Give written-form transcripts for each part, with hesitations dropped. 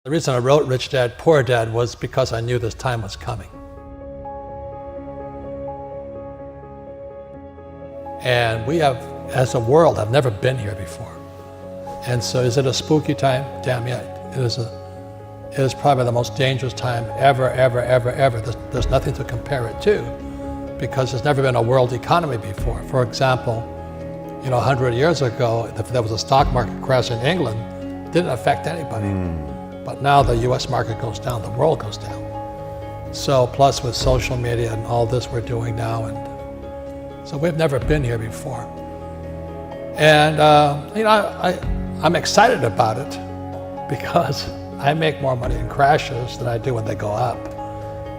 The reason I wrote Rich Dad, Poor Dad was because I knew this time was coming. And we have, as a world, have never been here before. And so is it a spooky time? Damn yeah, it is probably the most dangerous time ever. There's nothing to compare it to because there's never been a world economy before. For example, 100 years ago, if there was a stock market crash in England, it didn't affect anybody. But now the US market goes down, the world goes down. So plus with social media and all this we're doing now, and so we've never been here before. And I'm excited about it because I make more money in crashes than I do when they go up.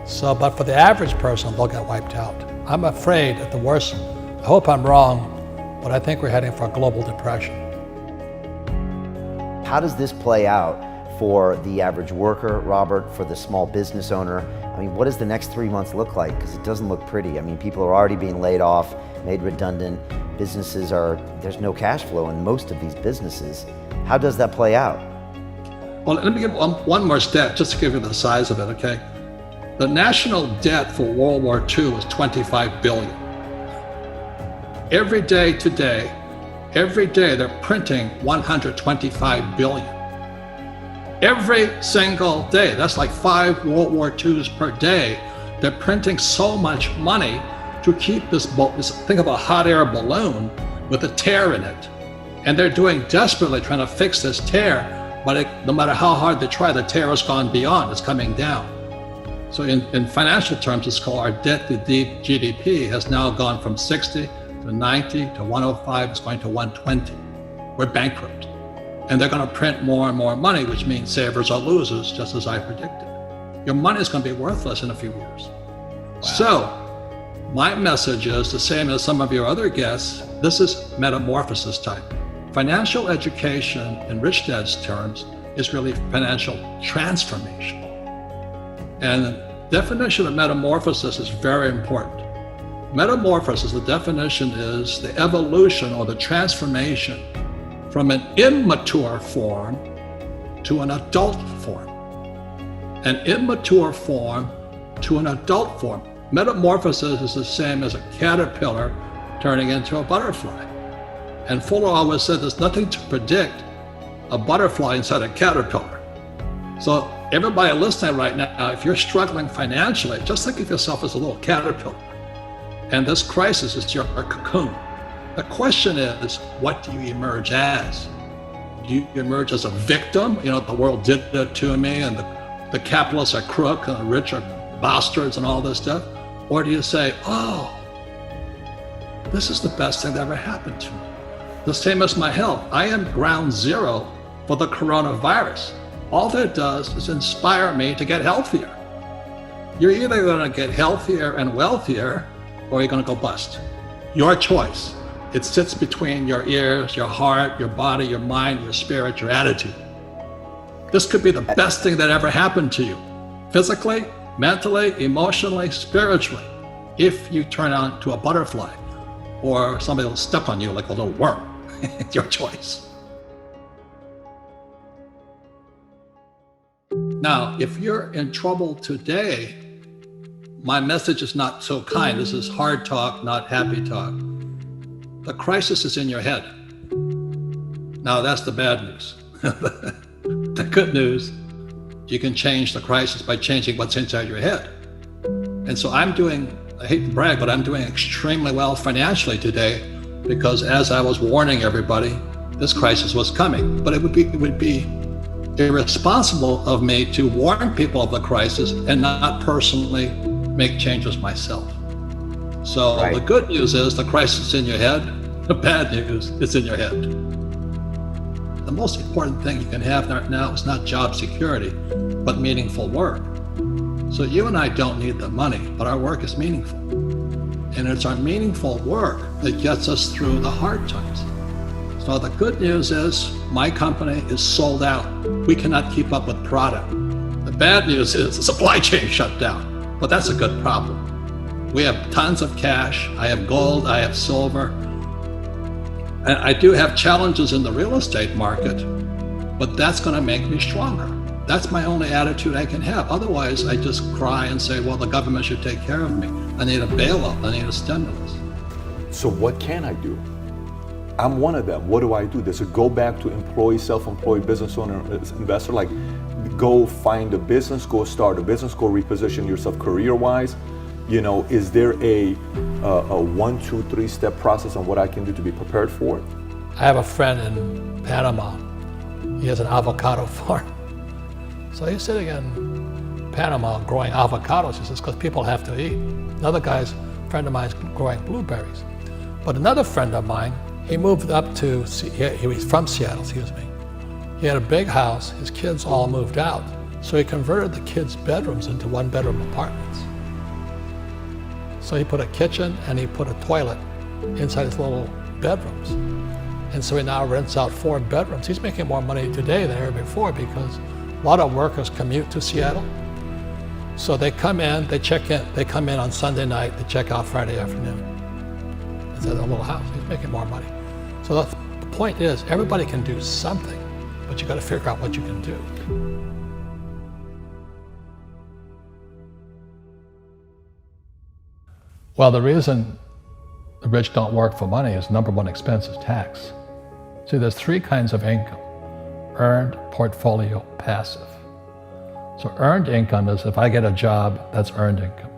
So, but for the average person, they'll get wiped out. I'm afraid at the worst, I hope I'm wrong, but I think we're heading for a global depression. How does this play out for the average worker, Robert, for the small business owner? I mean, what does the next 3 months look like? Because it doesn't look pretty. I mean, people are already being laid off, made redundant. Businesses there's no cash flow in most of these businesses. How does that play out? Well, let me give one more stat just to give you the size of it, okay? The national debt for World War II was $25 billion. Every day today, they're printing $125 billion. Every single day, that's like 5 World War IIs per day. They're printing so much money to keep this think of a hot air balloon with a tear in it. And they're doing desperately trying to fix this tear, but no matter how hard they try, the tear has gone beyond, it's coming down. So in financial terms, it's called our debt to GDP has now gone from 60 to 90 to 105, it's going to 120. We're bankrupt. And they're going to print more and more money, which means savers are losers, just as I predicted. Your money is going to be worthless in a few years. Wow. So my message is the same as some of your other guests. This is metamorphosis time. Financial education, in Rich Dad's terms, is really financial transformation. And the definition of metamorphosis is very important. Metamorphosis, the definition is the evolution or the transformation from an immature form to an adult form. An immature form to an adult form. Metamorphosis is the same as a caterpillar turning into a butterfly. And Fuller always said there's nothing to predict a butterfly inside a caterpillar. So everybody listening right now, if you're struggling financially, just think of yourself as a little caterpillar. And this crisis is your cocoon. The question is, what do you emerge as? Do you emerge as a victim? The world did it to me, and the capitalists are crook, and the rich are bastards, and all this stuff? Or do you say, oh, this is the best thing that ever happened to me? The same as my health. I am ground zero for the coronavirus. All that does is inspire me to get healthier. You're either going to get healthier and wealthier, or you're going to go bust. Your choice. It sits between your ears, your heart, your body, your mind, your spirit, your attitude. This could be the best thing that ever happened to you, physically, mentally, emotionally, spiritually, if you turn on to a butterfly, or somebody will step on you like a little worm. It's your choice. Now, if you're in trouble today, my message is not so kind. This is hard talk, not happy talk. The crisis is in your head. Now, that's the bad news. The good news, you can change the crisis by changing what's inside your head. And so I hate to brag, but I'm doing extremely well financially today because as I was warning everybody, this crisis was coming. But it would be irresponsible of me to warn people of the crisis and not personally make changes myself. So right. The good news is the crisis is in your head. The bad news is in your head. The most important thing you can have now is not job security, but meaningful work. So you and I don't need the money, but our work is meaningful. And it's our meaningful work that gets us through the hard times. So the good news is my company is sold out. We cannot keep up with product. The bad news is the supply chain shut down, but that's a good problem. We have tons of cash. I have gold, I have silver. And I do have challenges in the real estate market, but that's going to make me stronger. That's my only attitude I can have. Otherwise, I just cry and say, well, the government should take care of me. I need a bailout. I need a stimulus. So what can I do? I'm one of them. What do I do? Does it go back to employee, self-employed, business owner, investor? Like, go find a business, go start a business, go reposition yourself career-wise? You know, is there a 1, 2, 3 step process on what I can do to be prepared for it? I have a friend in Panama. He has an avocado farm. So he's sitting in Panama growing avocados. He says, because people have to eat. Another friend of mine is growing blueberries. But another friend of mine, he moved up to, he was from Seattle, excuse me. He had a big house, his kids all moved out. So he converted the kids' bedrooms into 1-bedroom apartments. So he put a kitchen and he put a toilet inside his little bedrooms. And so he now rents out 4 bedrooms. He's making more money today than ever before because a lot of workers commute to Seattle. So they come in, they check in, they come in on Sunday night, they check out Friday afternoon. It's at a little house, he's making more money. So the point is, everybody can do something, but you got to figure out what you can do. Well, the reason the rich don't work for money is number one expense is tax. See, there's 3 kinds of income: earned, portfolio, passive. So earned income is if I get a job, that's earned income.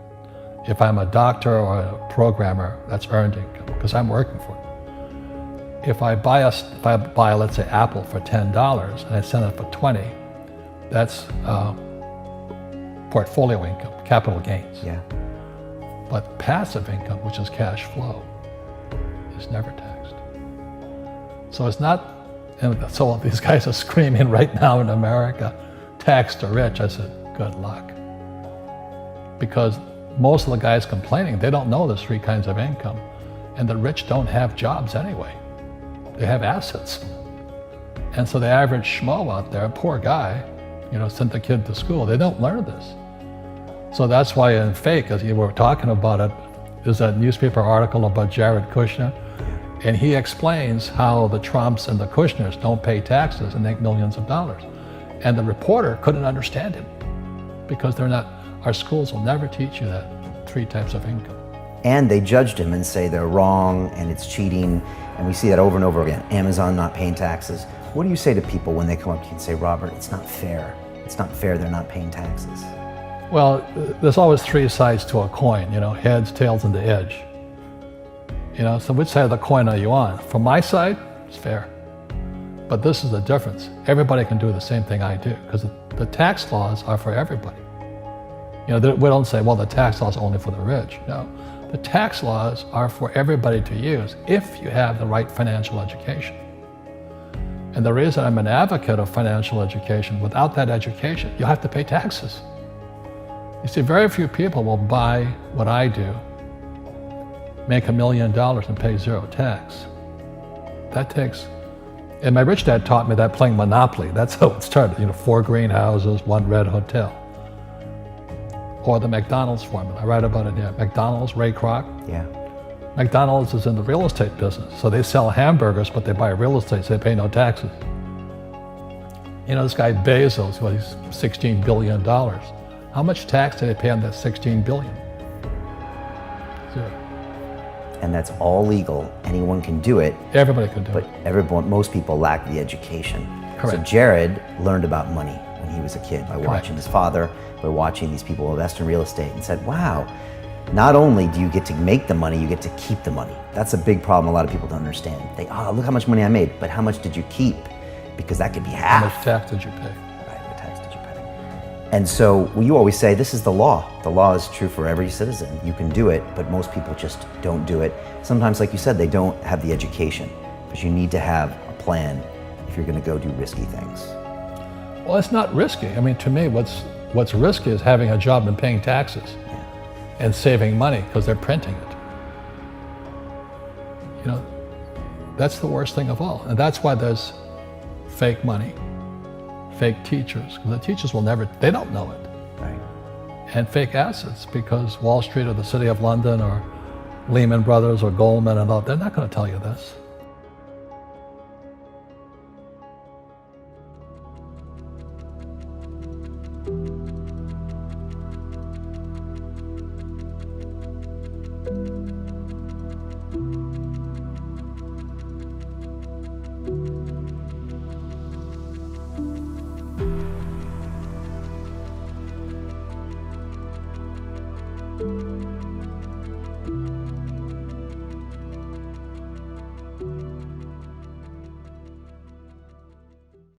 If I'm a doctor or a programmer, that's earned income because I'm working for it. If I buy, let's say, Apple for $10 and I sell it for $20, that's portfolio income, capital gains. Yeah. But passive income, which is cash flow, is never taxed. So it's not, and so these guys are screaming right now in America, tax the rich. I said, good luck. Because most of the guys complaining, they don't know there's 3 kinds of income. And the rich don't have jobs anyway. They have assets. And so the average schmo out there, poor guy, sent the kid to school, they don't learn this. So that's why in Fake, as you were talking about it, there's a newspaper article about Jared Kushner, and he explains how the Trumps and the Kushners don't pay taxes and make millions of dollars. And the reporter couldn't understand him because our schools will never teach you that 3 types of income. And they judged him and say they're wrong and it's cheating. And we see that over and over again. Amazon not paying taxes. What do you say to people when they come up to you and say, Robert, it's not fair. It's not fair they're not paying taxes. Well, there's always 3 sides to a coin, heads, tails, and the edge. So which side of the coin are you on? From my side, it's fair. But this is the difference. Everybody can do the same thing I do because the tax laws are for everybody. We don't say, well, the tax laws are only for the rich. No, the tax laws are for everybody to use if you have the right financial education. And the reason I'm an advocate of financial education, without that education, you have to pay taxes. You see, very few people will buy what I do, make $1 million and pay 0 tax. And my rich dad taught me that playing Monopoly. That's how it started, 4 greenhouses, 1 red hotel. Or the McDonald's formula, I write about it here. McDonald's, Ray Kroc. Yeah. McDonald's is in the real estate business. So they sell hamburgers, but they buy real estate, so they pay no taxes. This guy Bezos, he's $16 billion. How much tax did they pay on that $16 billion? 0. And that's all legal. Anyone can do it. Everybody can do it. But most people lack the education. Correct. So Jared learned about money when he was a kid by watching his father, by watching these people invest in real estate, and said, wow, not only do you get to make the money, you get to keep the money. That's a big problem a lot of people don't understand. Look how much money I made, but how much did you keep? Because that could be half. How much tax did you pay? Right, what tax did you pay? And so you always say, this is the law. The law is true for every citizen. You can do it, but most people just don't do it. Sometimes, like you said, they don't have the education, but you need to have a plan if you're gonna go do risky things. Well, it's not risky. To me, what's risky is having a job and paying taxes and saving money because they're printing it. That's the worst thing of all. And that's why there's fake money, fake teachers, because the teachers they don't know it. Right. And fake assets, because Wall Street or the City of London or Lehman Brothers or Goldman and all, they're not going to tell you this.